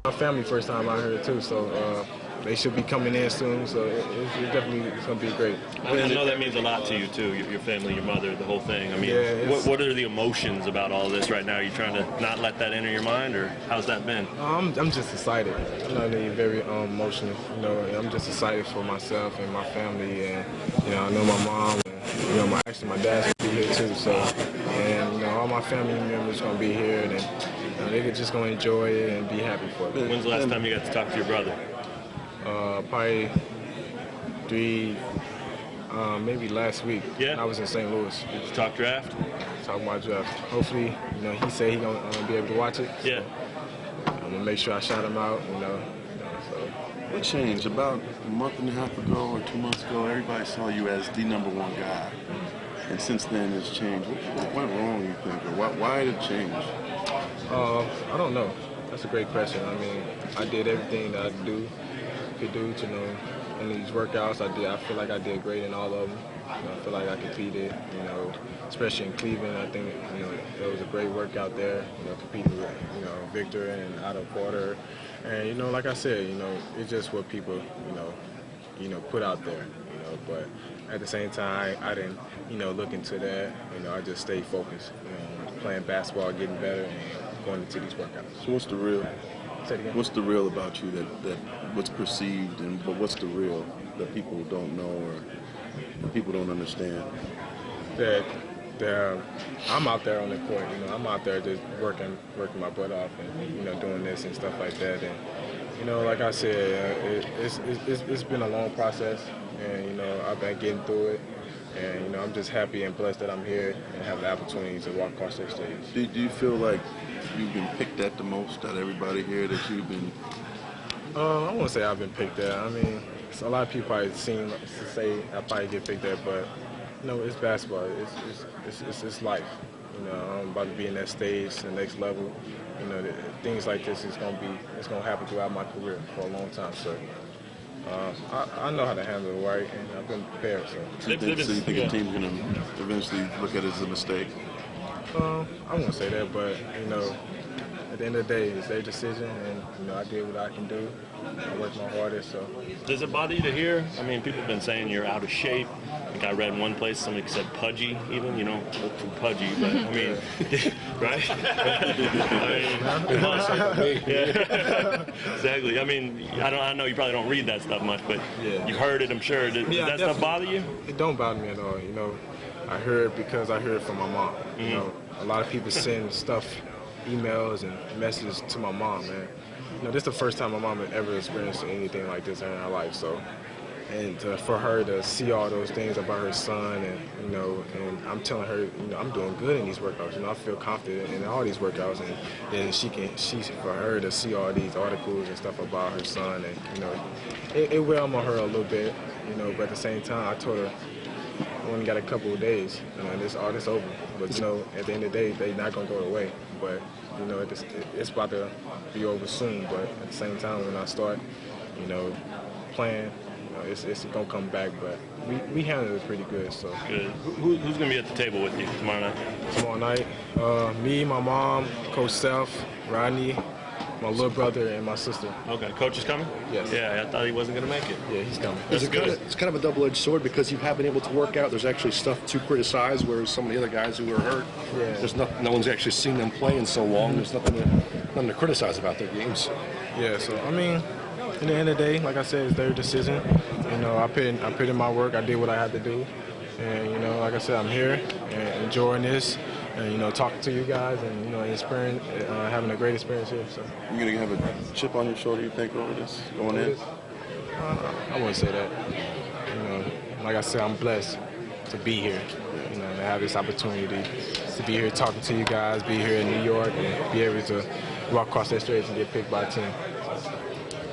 My family first time out here too, so they should be coming in soon. So it's definitely going to be great. I know that means a lot to you too. Your family, your mother, the whole thing. I mean, yeah, what are the emotions about all this right now? Are you trying to not let that enter your mind, or how's that been? I'm just excited. I'm not really very emotional. You know, I'm just excited for myself and my family, and you know, I know my mom. You know, actually my dad's gonna be here too. So, and you know, all my family members gonna be here, and you know, they're just gonna enjoy it and be happy for it. When's the last time you got to talk to your brother? Probably maybe last week. Yeah. I was in St. Louis. Did you talk draft? Talking about draft. Hopefully, you know, he said he gonna be able to watch it. Yeah. So I'm gonna make sure I shout him out. You know. So. What changed? About a month and a half ago or 2 months ago, everybody saw you as the #1 guy, and since then it's changed. What went wrong, you think, or why did it change? I don't know. That's a great question. I mean, I did everything that I could do to know in these workouts. I feel like I did great in all of them. You know, I feel like I competed. You know, especially in Cleveland. I think you know it was a great workout there. You know, competing with Victor and Otto Porter, and you know, like I said, you know, it's just what people you know put out there. You know, but at the same time, I didn't look into that. You know, I just stayed focused. You know, playing basketball, getting better, and going into these workouts. So what's the real? Say it again. What's the real about you that what's perceived, but what's the real that people don't know or that people don't understand? That I'm out there on the court. You know, I'm out there just working my butt off, and you know, doing this and stuff like that. And you know, like I said, it's been a long process, and you know, I've been getting through it. And you know, I'm just happy and blessed that I'm here and have the opportunity to walk across that stage. Do you feel like you've been picked at the most out of everybody here that you've been? I won't say I've been picked at. I mean, a lot of people probably say I probably get picked at, but you know, it's basketball. It's life. You know, I'm about to be in that stage, the next level. You know, things like this it's gonna happen throughout my career for a long time. So. I know how to handle it right, and I've been prepared. So you think the team's going to eventually look at it as a mistake? I won't say that, but you know, at the end of the day, it's their decision, and you know, I did what I can do. I worked my hardest. So. Does it bother you to hear? I mean, people have been saying you're out of shape. I think I read in one place somebody said pudgy, even. You know, look too pudgy, but I mean, right? Yeah. Exactly. I mean, I know you probably don't read that stuff much, but yeah. You heard it, I'm sure. Does that stuff bother you? It don't bother me at all. You know, I heard it because I heard it from my mom. Mm-hmm. You know, a lot of people send stuff, emails and messages to my mom, man. You know, this is the first time my mom had ever experienced anything like this in her life. So, and for her to see all those things about her son, and you know, and I'm telling her, you know, I'm doing good in these workouts. You know, I feel confident in all these workouts, and then for her to see all these articles and stuff about her son, and you know, it whelmed on her a little bit. You know, but at the same time, I told her I only got a couple of days. You know, all this over. But you know, at the end of the day, they're not gonna go away. But you know, it's about to be over soon. But at the same time, when I start, you know, playing, you know, it's gonna come back. But we handled it pretty good. So good. Who's gonna be at the table with you tomorrow night? Tomorrow night, me, my mom, Coach Self, Rodney, my little brother, and my sister. Okay, Coach is coming? Yes. Yeah, I thought he wasn't gonna make it. Yeah, he's coming. It's kind of a double-edged sword because you have been able to work out. There's actually stuff to criticize, whereas some of the other guys who were hurt, there's no one's actually seen them play in so long. There's nothing to criticize about their games. Yeah, so I mean, in the end of the day, like I said, it's their decision. You know, I put in my work. I did what I had to do, and you know, like I said, I'm here and enjoying this. And, you know, talking to you guys and, you know, having a great experience here. So. You're going to have a chip on your shoulder, you think, over this going in? I wouldn't say that. You know, like I said, I'm blessed to be here, you know, to have this opportunity to be here talking to you guys, be here in New York, and be able to walk across that stage and get picked by a team.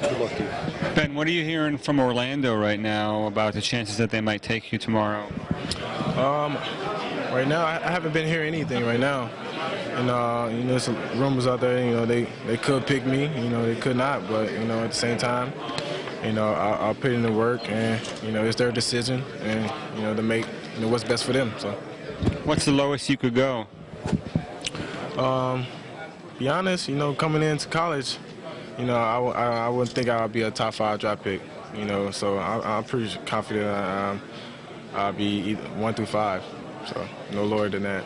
Good luck to you. Ben, what are you hearing from Orlando right now about the chances that they might take you tomorrow? Right now, I haven't been hearing anything right now. And, you know, some rumors out there, you know, they could pick me, you know, they could not. But, you know, at the same time, you know, I'll put in the work and, you know, it's their decision and, you know, to make, you know, what's best for them. So. What's the lowest you could go? Be honest, you know, coming into college, you know, I wouldn't think I would be a top 5 draft pick. You know, so I'm pretty confident I'll be either 1 through 5. So no lower than that.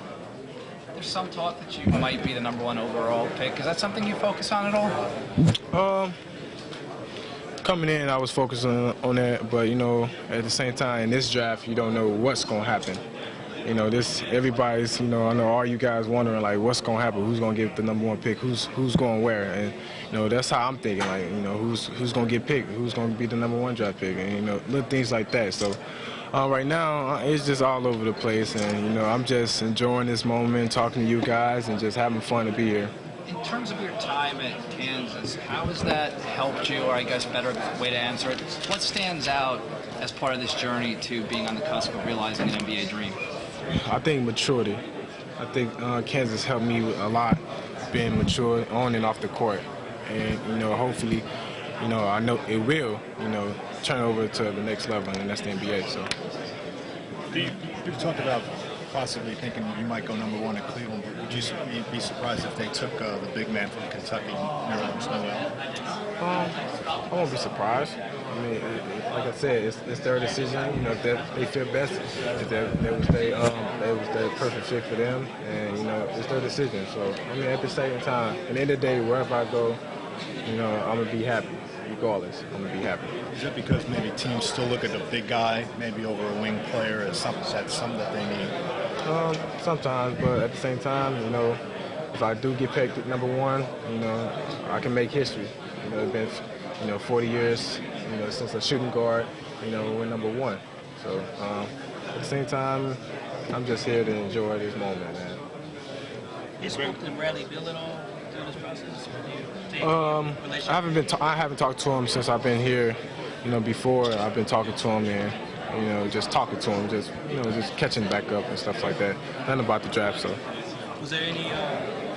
There's some talk that you might be the #1 overall pick. Is that something you focus on at all? Coming in, I was focusing on that, but you know, at the same time, in this draft, you don't know what's gonna happen. You know, everybody's, you know, I know all you guys wondering like what's gonna happen, who's gonna get the #1 pick, who's going where, and you know that's how I'm thinking. Like, you know, who's gonna get picked, who's gonna be the #1 draft pick, and you know, little things like that. So right now, it's just all over the place, and you know, I'm just enjoying this moment, talking to you guys, and just having fun to be here. In terms of your time at Kansas, how has that helped you, or I guess better way to answer it, what stands out as part of this journey to being on the cusp of realizing an NBA dream? I think maturity. I think Kansas helped me a lot, being mature on and off the court, and you know, hopefully, you know, I know it will, you know, turn over to the next level, and that's the NBA. So, you talked about possibly thinking you might go #1 at Cleveland, but would you be surprised if they took the big man from Kentucky, Nerlens Noel? I won't be surprised. I mean, like I said, it's their decision. You know, if they feel best, if that was the perfect fit for them, and you know, it's their decision. So, I mean, at the same time, at the end of the day, wherever I go, you know, I'm gonna be happy. Regardless, I'm gonna be happy. Is it because maybe teams still look at the big guy, maybe over a wing player, as something that they need? Sometimes, but at the same time, you know, if I do get picked at #1, you know, I can make history. You know, it's been, you know, 40 years, you know, since a shooting guard, you know, we're #1. So at the same time, I'm just here to enjoy this moment, man. You spoke to Bradley Beal at all through this process? I haven't talked to him since I've been here. You know, before I've been talking to him and you know, just talking to him, just you know, just catching back up and stuff like that. Nothing about the draft, so. Was there any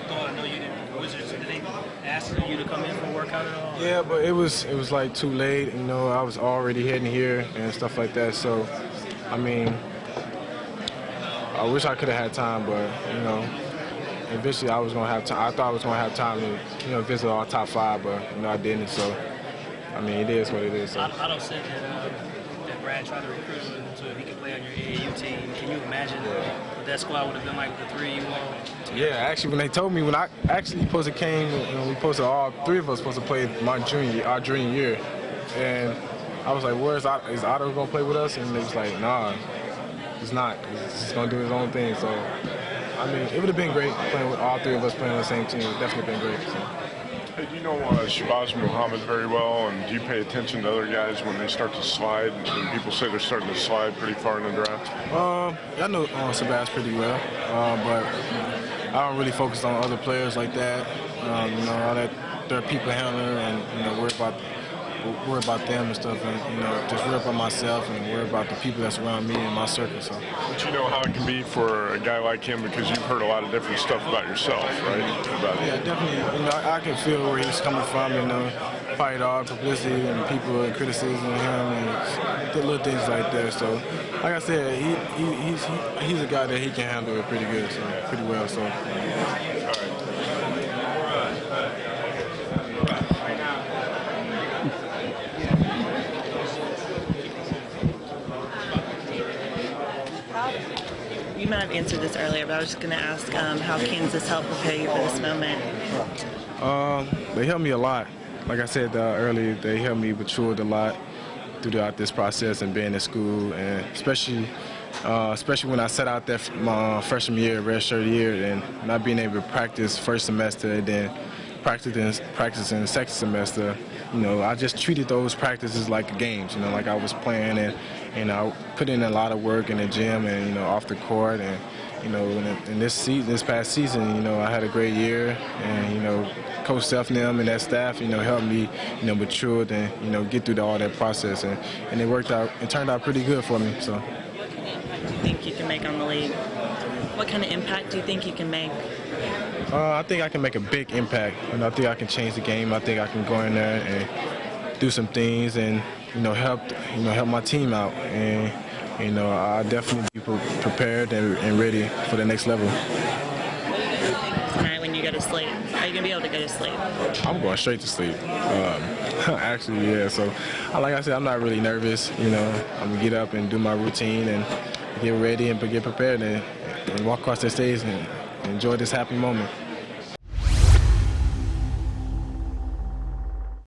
thought? I know you didn't. Wizards, did they ask you to come in for a workout at all? Yeah, but it was like too late. You know, I was already heading here and stuff like that. So, I mean, I wish I could have had time, but you know. Eventually, I was gonna have time. I thought I was gonna have time to, you know, visit all top 5, but you know, I didn't. So, I mean, it is what it is. So. I don't think that Brad tried to recruit him so he could play on your AAU team. Can you imagine what that squad would have been like with the 3 you all? Yeah, actually, when they told me, when I actually supposed to came, you know, we supposed to all 3 of us supposed to play our junior year, and I was like, "Where's Otto? Is Otto gonna play with us?" And they was like, "Nah, he's not. He's just gonna do his own thing." So. I mean, it would have been great playing with all 3 of us playing on the same team. It would definitely been great. So. Hey, do you know Shabazz Muhammad very well, and do you pay attention to other guys when they start to slide? And people say they're starting to slide pretty far in the draft. I know Shabazz pretty well, but I don't really focus on other players like that. You know, all that they're people handling, and you know, worry about them and stuff, and you know, just worry about myself and worry about the people that's around me and my circle. So. But you know how it can be for a guy like him because you've heard a lot of different stuff about yourself, right? Yeah, definitely. You know, I can feel where he's coming from. You know, fight all publicity and people and criticism of him and the little things like that. So, like I said, he's a guy that he can handle it pretty good, so pretty well. So. All right. You might have answered this earlier, but I was just going to ask how Kansas helped prepare you for this moment. They helped me a lot. Like I said earlier, they helped me mature a lot throughout this process and being in school, and especially when I set out there my freshman year, redshirt year, and not being able to practice first semester and then practicing the second semester. You know, I just treated those practices like games, you know, like I was playing, and I put in a lot of work in the gym and, you know, off the court. And, you know, in this past season, you know, I had a great year. And, you know, Coach Steph and that staff, you know, helped me, you know, mature and, you know, get through all that process. And it worked out. It turned out pretty good for me. So. What do you think you can make on the league? What kind of impact do you think you can make? I think I can make a big impact. You know, I think I can change the game. I think I can go in there and do some things and, you know, help my team out. And, you know, I definitely be prepared and ready for the next level. Tonight when you got to to sleep? Are you going to be able to go to sleep? I'm going straight to sleep. Actually, yeah. So, like I said, I'm not really nervous. You know, I'm going to get up and do my routine and get ready and get prepared and walk across the stage and enjoy this happy moment.